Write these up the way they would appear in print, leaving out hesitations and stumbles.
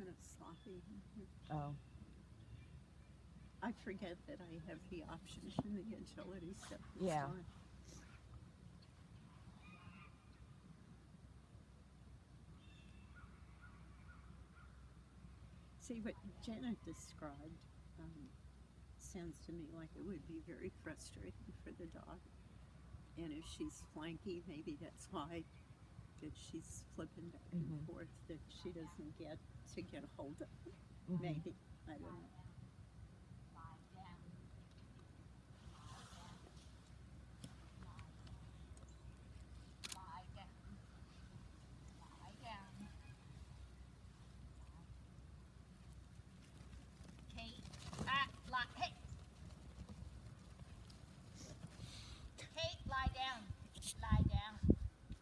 kind of sloppy. Oh. I forget that I have the option in the agility step. Yeah. See, what Janet described sounds to me like it would be very frustrating for the dog. And if she's flanky, maybe that's why that she's flipping back and forth, that she doesn't get to get a hold of it. Maybe. I don't know.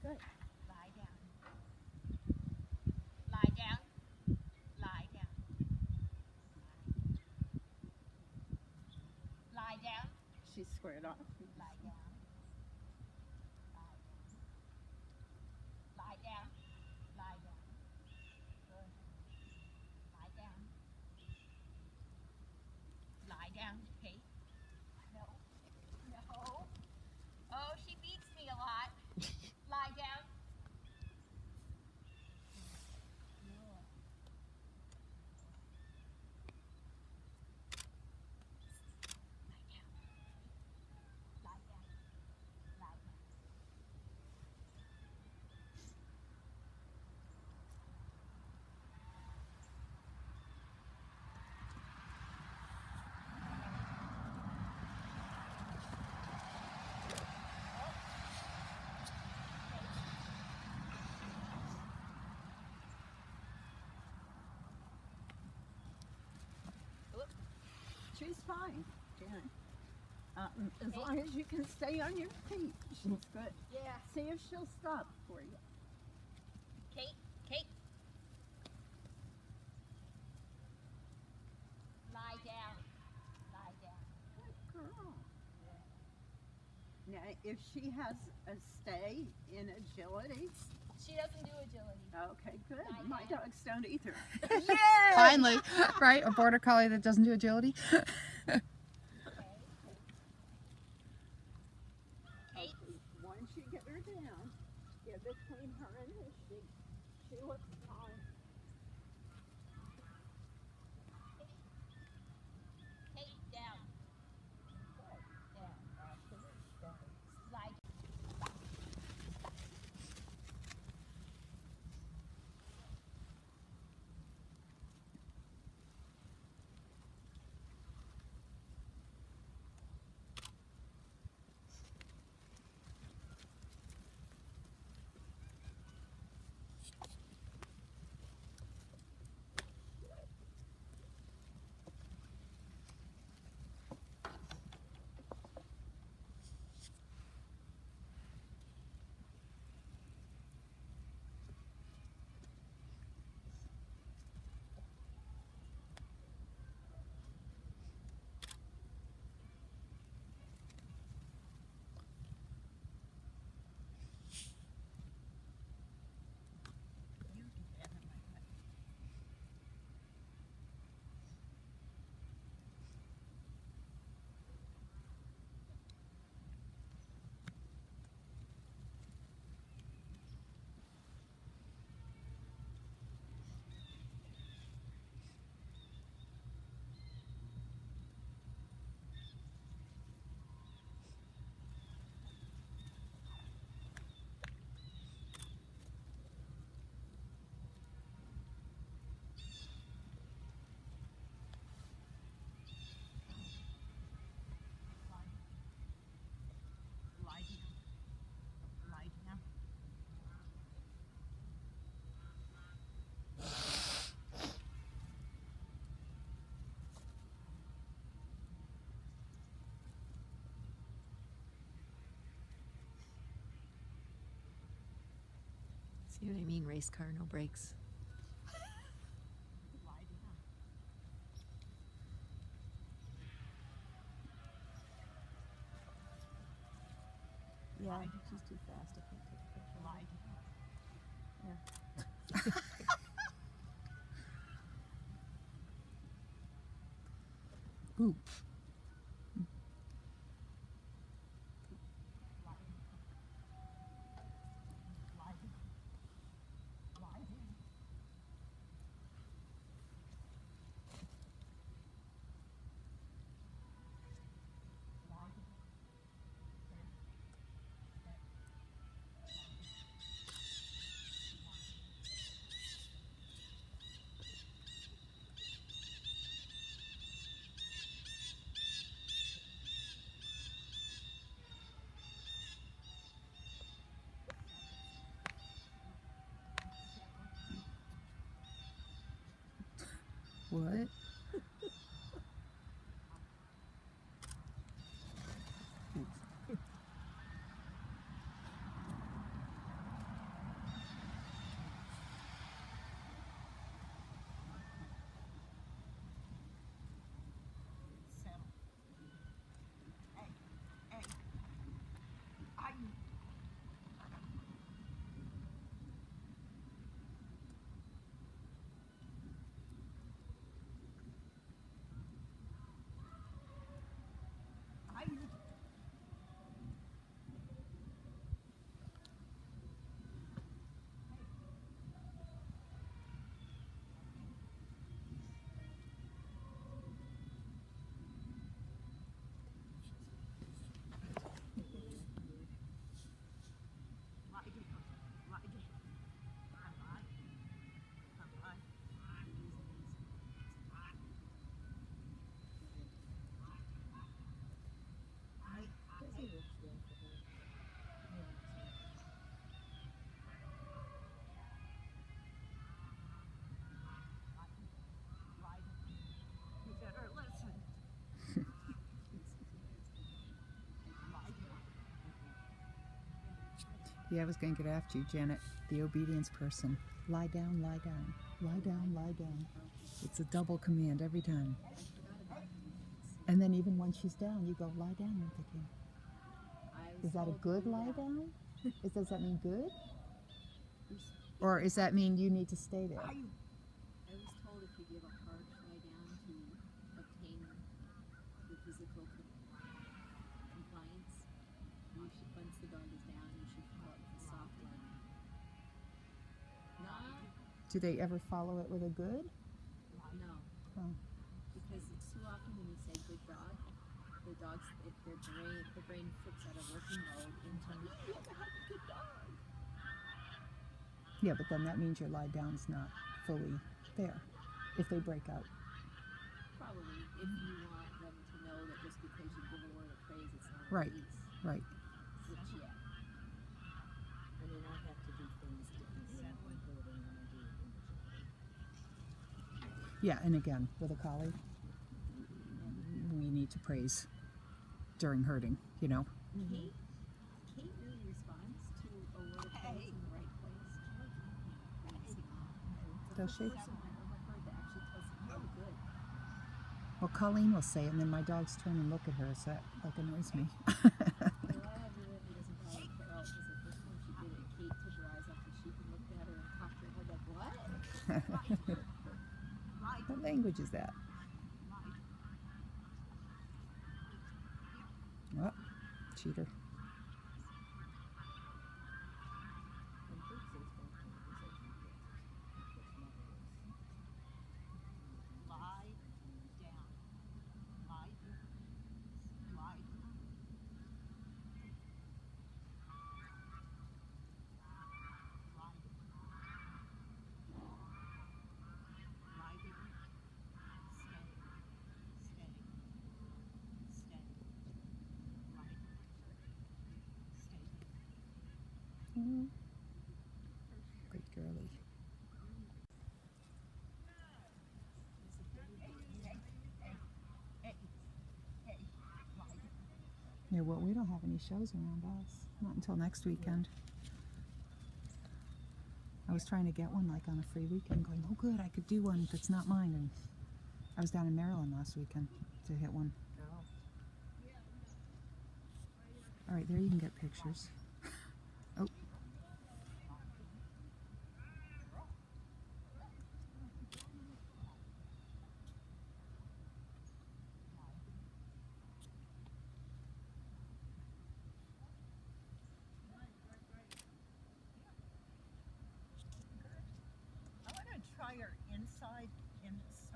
Good. She's squared off. She's fine, Janet. As long as you can stay on your feet, she's good. Yeah. See if she'll stop for you. Kate. Lie down. Good girl. Now, if she has a stay in agility, She doesn't do agility. okay, good. My dogs don't either. Finally, right? A border collie that doesn't do agility. Kate. Once you get her down, get between her and her sheep. She looks fine. Kate, down. Down. Lie. See what I mean? Race car, no brakes. Yeah, she's too fast. I can't take a picture. Yeah. Ooh. What? You better listen. Yeah, I was going to get after you, Janet, the obedience person. Lie down, lie down. Lie down, lie down. It's a double command every time. And then even when she's down, you go, lie down. I'm thinking, is that a good lie down? Does that mean good? Or does that mean you need to stay there? I was told if you give a harsh lie down to obtain the physical compliance, you should, once the dog is down, you should follow it with a soft one. Not, Do they ever follow it with a good? no. Oh. Because it's too often when you say good dog, the dogs, the brain flips out of working mode into, you have to have a good dog. Yeah, but then that means your lie down's not fully there if they break out. Probably, if you want them to know that just because you give a word of praise, it's not Right. a release. Right. Which, yeah. I mean, I have to do things differently when I'm holding than I do individually. Yeah, and again, with a collie, we need to praise during herding, you know? Kate really responds to a word of praise in the right place. Does she? First one I've ever heard that actually tells you, oh, good. Well, Colleen will say it, and then my dogs turn and look at her, so that like annoys me. Well, I have a who doesn't bother Carol because the first time she did it, Kate took her eyes off the sheep and looked at her and cocked her head like, what? What language is that? Oh, cheater. And Brooks is back in the conversation with Lie down. Lie down. Lie down. Lie down. Lie down. Stay. Stay. Stay. Lie down. Stay. Mm. Good girly. Yeah, well, we don't have any shows around us. Not until next weekend. I was trying to get one like on a free weekend, going, oh good, I could do one that's not mine. And I was down in Maryland last weekend to hit one. All right, there you can get pictures. Oh.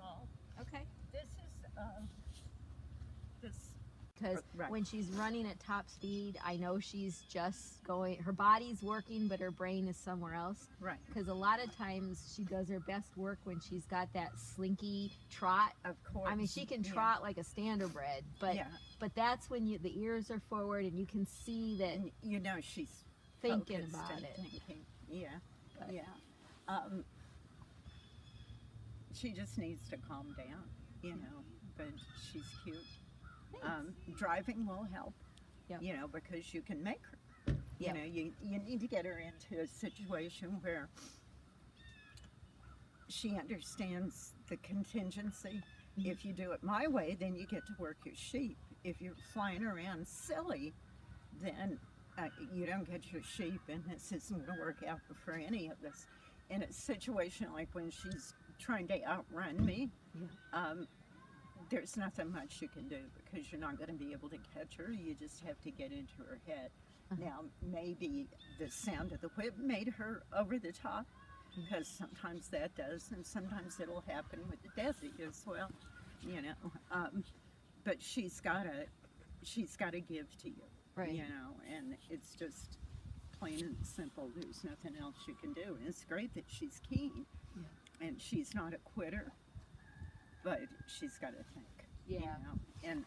all. Okay. This is this. Because Right. when she's running at top speed, I know she's just going, her body's working, but her brain is somewhere else. Right. Because a lot of times she does her best work when she's got that slinky trot. Of course. I mean, she can Yeah. trot like a standardbred, but Yeah. that's when the ears are forward and you can see that And you know she's thinking focused about and it. Thinking. Yeah. But- Yeah. She just needs to calm down, you know. But she's cute. Driving will help. Yep. You know, because you can make her. You Yep. know, you need to get her into a situation where she understands the contingency. Mhm. If you do it my way, then you get to work your sheep. If you're flying around silly, then you don't get your sheep, and this isn't going to work out for any of us. In a situation like when she's trying to outrun me, there's nothing much you can do because you're not going to be able to catch her. You just have to get into her head. Now, maybe the sound of the whip made her over the top, because sometimes that does, and sometimes it'll happen with the Desi as well, you know. But she's got to give to you, Right. you know, and it's just plain and simple. There's nothing else you can do. And it's great that she's keen, and she's not a quitter, but she's got to think. Yeah. You know? And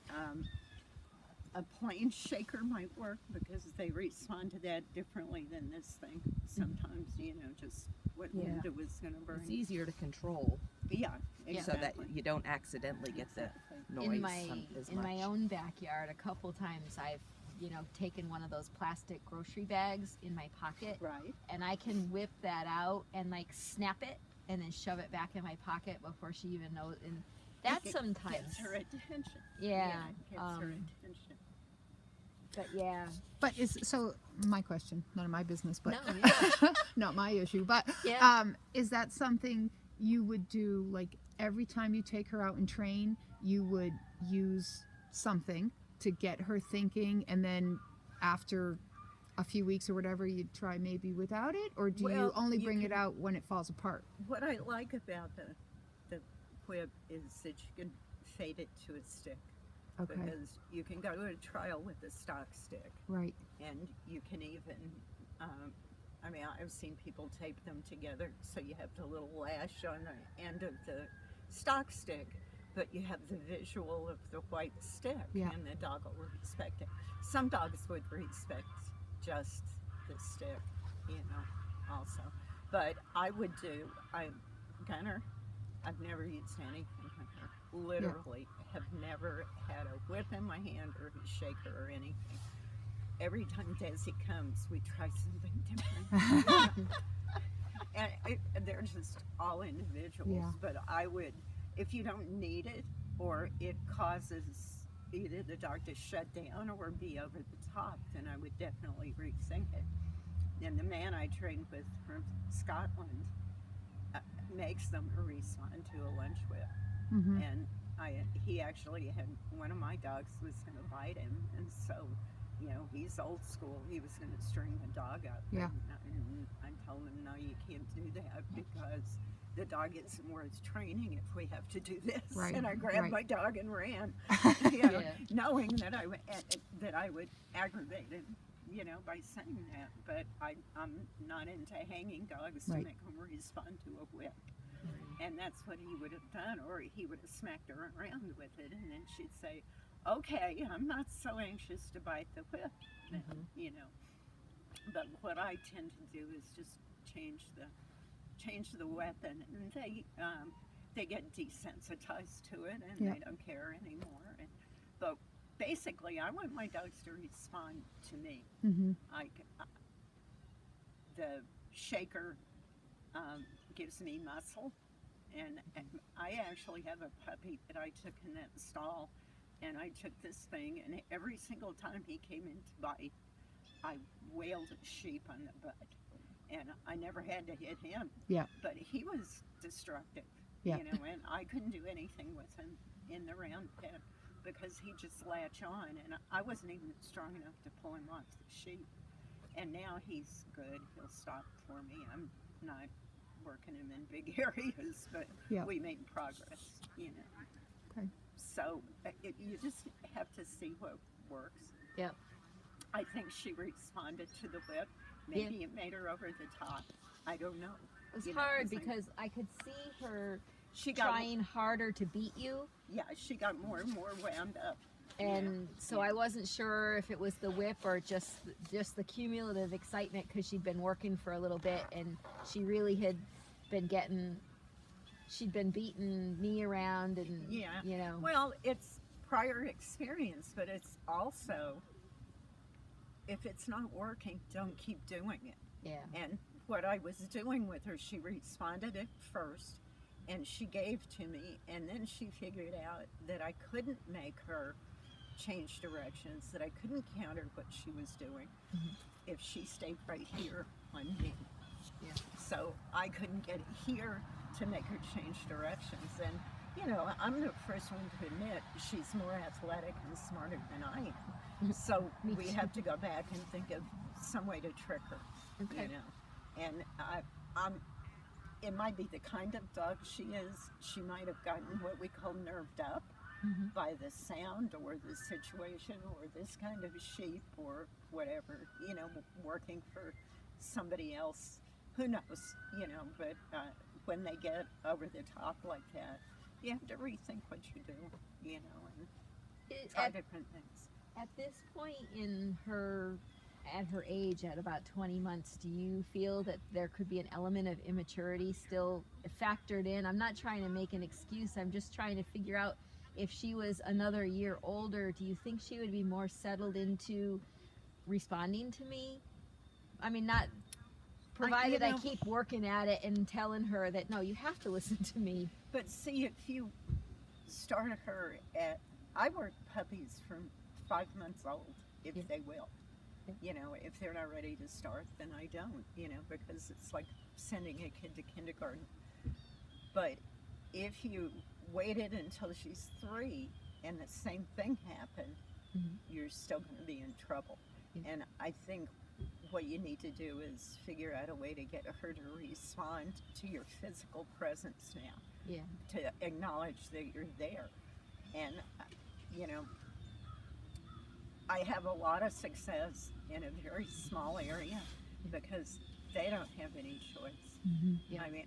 a plain shaker might work because they respond to that differently than this thing. Sometimes, you know, just what Yeah. Linda was going to bring. It's easier to control Yeah, Yeah. so that exactly. you don't accidentally get the Exactly. noise in my as in much. my own backyard, a couple times I've taken one of those plastic grocery bags in my pocket, Right. and I can whip that out and like snap it and then shove it back in my pocket before she even knows. And that It sometimes, gets her attention. yeah, it gets her um, attention. but yeah, But so my question, none of my business, but no, yeah, not my issue. But yeah. is that something you would do, like every time you take her out and train, you would use something to get her thinking, and then after a few weeks or whatever, you'd try maybe without it, or do you Well, only you bring it can- out when it falls apart? What I like about the whip is that you can fade it to a stick. Okay, Because you can go to a trial with a stock stick, right. and you can even, I mean, I've seen people tape them together so you have the little lash on the end of the stock stick, but you have the visual of the white stick, Yeah. and the dog will respect it. Some dogs would respect just the stick, you know, also. But I would do, Gunner, I've never used anything on her. Literally have never had a whip in my hand or a shaker or anything. Every time Desi comes, we try something different. And they're just all individuals. Yeah. But I would, if you don't need it or it causes either the dog to shut down or be over the top, then I would definitely rethink it. And the man I trained with from Scotland makes them respond to a lunch whip. Mm-hmm. And he actually had, one of my dogs was going to bite him, and so, you know, he's old school. He was going to string the dog up. Yeah. And I told him, no, you can't do that because the dog isn't worth training if we have to do this. Right, And I grabbed right. my dog and ran, you know, Yeah. knowing that I would aggravate him, you know, by saying that. But I'm not into hanging dogs to Right. make them respond to a whip. And that's what he would have done, or he would have smacked her around with it, and then she'd say, okay, I'm not so anxious to bite the whip, then, you know. But what I tend to do is just change the weapon, and they get desensitized to it, and Yeah. they don't care anymore. But basically, I want my dogs to respond to me. Mm-hmm. The shaker gives me muscle, and I actually have a puppy that I took in that stall, and I took this thing, and every single time he came in to bite, I wailed a sheep on the butt, and I never had to hit him. Yeah. But he was destructive, Yeah. you know, and I couldn't do anything with him in the round pen because he'd just latch on, and I wasn't even strong enough to pull him off the sheep. And now he's good. He'll stop for me. I'm not working them in big areas, but Yeah. we made progress, you know. Okay. So you just have to see what works. Yep. I think she responded to the whip. Maybe it made her over the top. I don't know. It was You know, hard 'cause I- because I could see her She got trying harder to beat you. yeah, she got more and more wound up. And so I wasn't sure if it was the whip or just the cumulative excitement because she'd been working for a little bit and she really had been she'd been beating me around and Yeah. you know. Well, it's prior experience, but it's also, if it's not working, don't keep doing it. Yeah. And what I was doing with her, she responded at first and she gave to me, and then she figured out that I couldn't make her change directions, that I couldn't counter what she was doing if she stayed right here on me. Yeah. So I couldn't get here to make her change directions. And, you know, I'm the first one to admit she's more athletic and smarter than I am. So Me we too. have to go back and think of some way to trick her, Okay. you know. And it might be the kind of dog she is. She might have gotten what we call nerved up Mhm. by the sound or the situation or this kind of sheep or whatever, you know, working for somebody else. Who knows, you know, but when they get over the top like that, you have to rethink what you do, you know, and try different things. At this point in her, at her age, at about 20 months, do you feel that there could be an element of immaturity still factored in? I'm not trying to make an excuse. I'm just trying to figure out if she was another year older, do you think she would be more settled into responding to me? I mean, not provided I know- keep working at it and telling her that, no, you have to listen to me. But see, if you start her I work puppies from 5 months old, if Yeah. they will. Yeah. You know, if they're not ready to start, then I don't, you know, because it's like sending a kid to kindergarten. But if you waited until she's 3 and the same thing happened, Mhm. you're still going to be in trouble. Yeah. And I think what you need to do is figure out a way to get her to respond to your physical presence now, Yeah. to acknowledge that you're there. And, you know, I have a lot of success in a very small area because they don't have any choice. Yeah. I mean,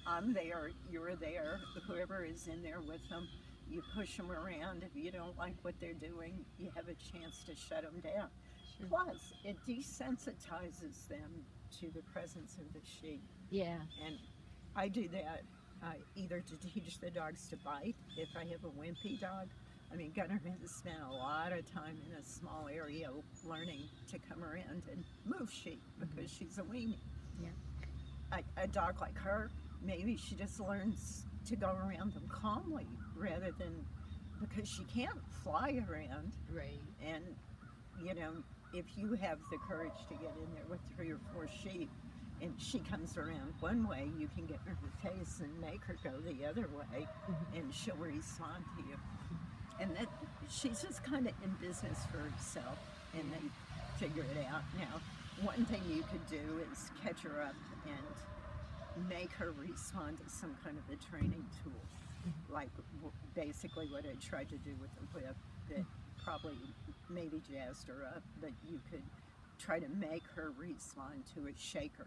I'm there, you're there, whoever is in there with them, you push them around. If you don't like what they're doing, you have a chance to shut them down. Sure. Plus, it desensitizes them to the presence of the sheep. Yeah. And I do that either to teach the dogs to bite. If I have a wimpy dog, I mean, Gunnar has spent a lot of time in a small area learning to come around and move sheep because she's a weenie. Yeah. A dog like her, maybe she just learns to go around them calmly rather than, because she can't fly around. Right. And, you know, if you have the courage to get in there with 3 or 4 sheep and she comes around one way, you can get in her face and make her go the other way and she'll respond to you. And that she's just kind of in business for herself and they figure it out. Now, one thing you could do is catch her up and make her respond to some kind of a training tool. Like basically what I tried to do with the whip that probably maybe jazzed her up, but you could try to make her respond to a shaker.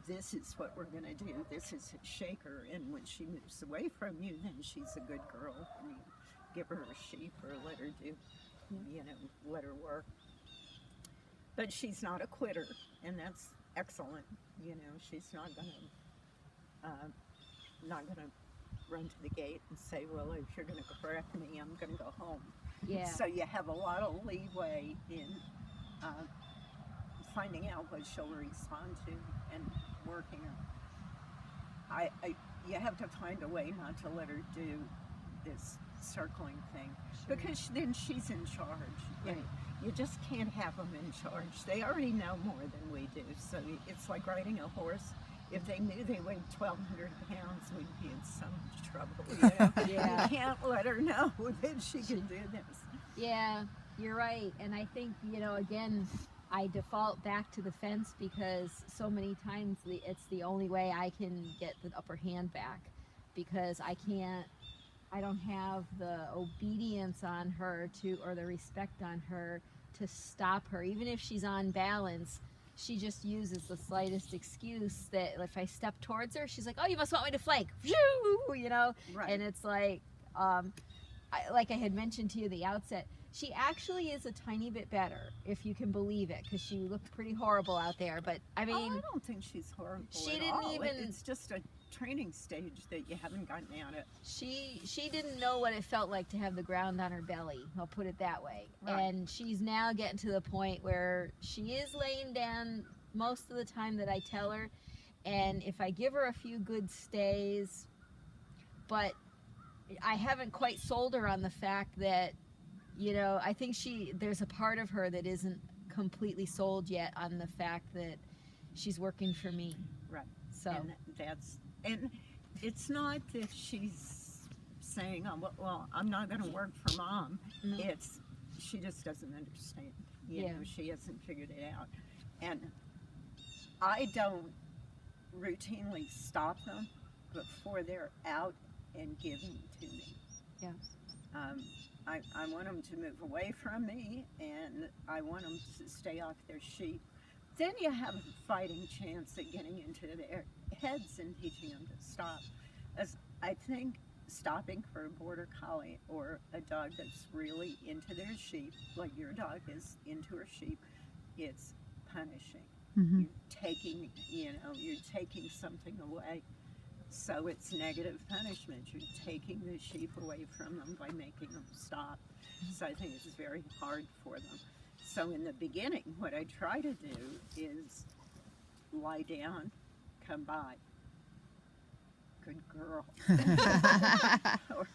This is what we're going to do. This is a shaker, and when she moves away from you, then she's a good girl. And you give her a sheep or let her do, you know, let her work. But she's not a quitter, and that's excellent. You know, she's not going to run to the gate and say, well, if you're going to correct me, I'm going to go home. Yeah. So you have a lot of leeway in finding out what she'll respond to and working her. You have to find a way not to let her do this circling thing because then she's in charge. You know, you just can't have them in charge. They already know more than we do. So it's like riding a horse. If they knew they weighed 1,200 pounds, we'd be in so much trouble. You know? Yeah. You can't let her know that she can do this. Yeah, you're right. And I think, you know, again, I default back to the fence because so many times it's the only way I can get the upper hand back, because I don't have the obedience on her or the respect on her to stop her. Even if she's on balance, she just uses the slightest excuse that if I step towards her, she's like, oh, you must want me to flank, you know? Right. And it's like, like I had mentioned to you at the outset, she actually is a tiny bit better, if you can believe it, because she looked pretty horrible out there. But I mean, I don't think she's horrible. she at didn't all. even- It's just a training stage that you haven't gotten out of. she didn't know what it felt like to have the ground on her belly. I'll put it that way. Right. And she's now getting to the point where she is laying down most of the time that I tell her. And if I give her a few good stays, but I haven't quite sold her on the fact that, you know, I think there's a part of her that isn't completely sold yet on the fact that she's working for me. Right. So And it's not that she's saying, oh, well, I'm not going to work for mom. No. It's, she just doesn't understand. You Yeah. know, she hasn't figured it out. And I don't routinely stop them before they're out and giving to me. Yeah. I want them to move away from me, and I want them to stay off their sheep. Then you have a fighting chance at getting into their heads and teaching them to stop. As I think stopping for a border collie or a dog that's really into their sheep, like your dog is into her sheep, it's punishing. Mm-hmm. You're taking something away. So it's negative punishment. You're taking the sheep away from them by making them stop. So I think it's very hard for them. So in the beginning, what I try to do is lie down, come by. Good girl. Or,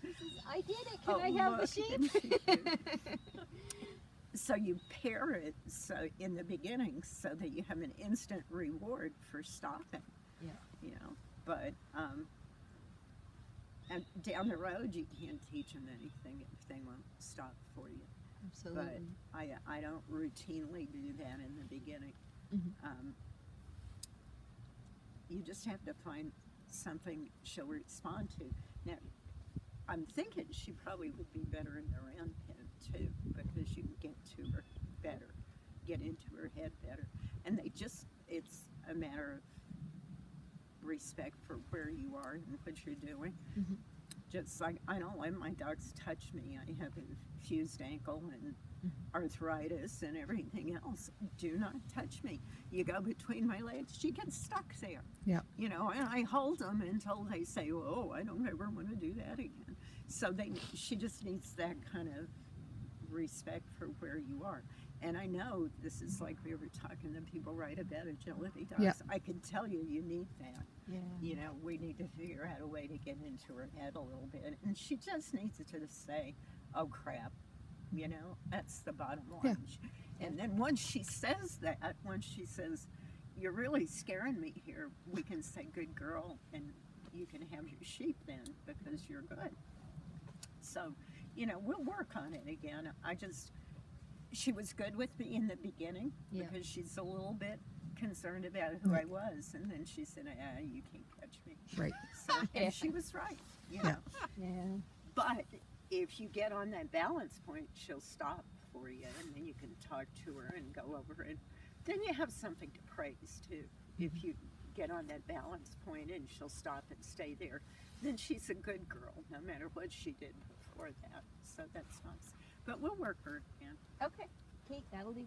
I did it. Can "Oh, I have the look, sheep? didn't she do?" So you pair it so in the beginning so that you have an instant reward for stopping. Yeah. You know, but and down the road you can't teach them anything if they won't stop for you. Absolutely. I don't routinely do that in the beginning. Mhm. You just have to find something she'll respond to. Now, I'm thinking she probably would be better in the round pen too, because you can get to her better, get into her head better. And it's a matter of respect for where you are and what you're doing. Mhm. Just like I don't let my dogs touch me. I have a fused ankle and arthritis and everything else. Do not touch me. You go between my legs, she gets stuck there. Yeah. You know, and I hold them until they say, "Oh, I don't ever want to do that again." So she just needs that kind of respect for where you are. And I know this is like we were talking to people right about agility dogs. Yeah. I can tell you need that. Yeah. You know, we need to figure out a way to get into her head a little bit. And she just needs to just say, oh crap, you know, that's the bottom line. And then once she says that, once she says, you're really scaring me here, we can say, good girl, and you can have your sheep then because you're good. So, you know, we'll work on it again. She was good with me in the beginning Yeah. because she's a little bit concerned about who I was, and then she said, you can't catch me. Right. So, and she was right, you know. Yeah. But if you get on that balance point, she'll stop for you, and then you can talk to her and go over it. Then you have something to praise too. If you get on that balance point and she'll stop and stay there, then she's a good girl, no matter what she did before that. So that's nice. But we'll work her again. Okay. Kate, that'll do.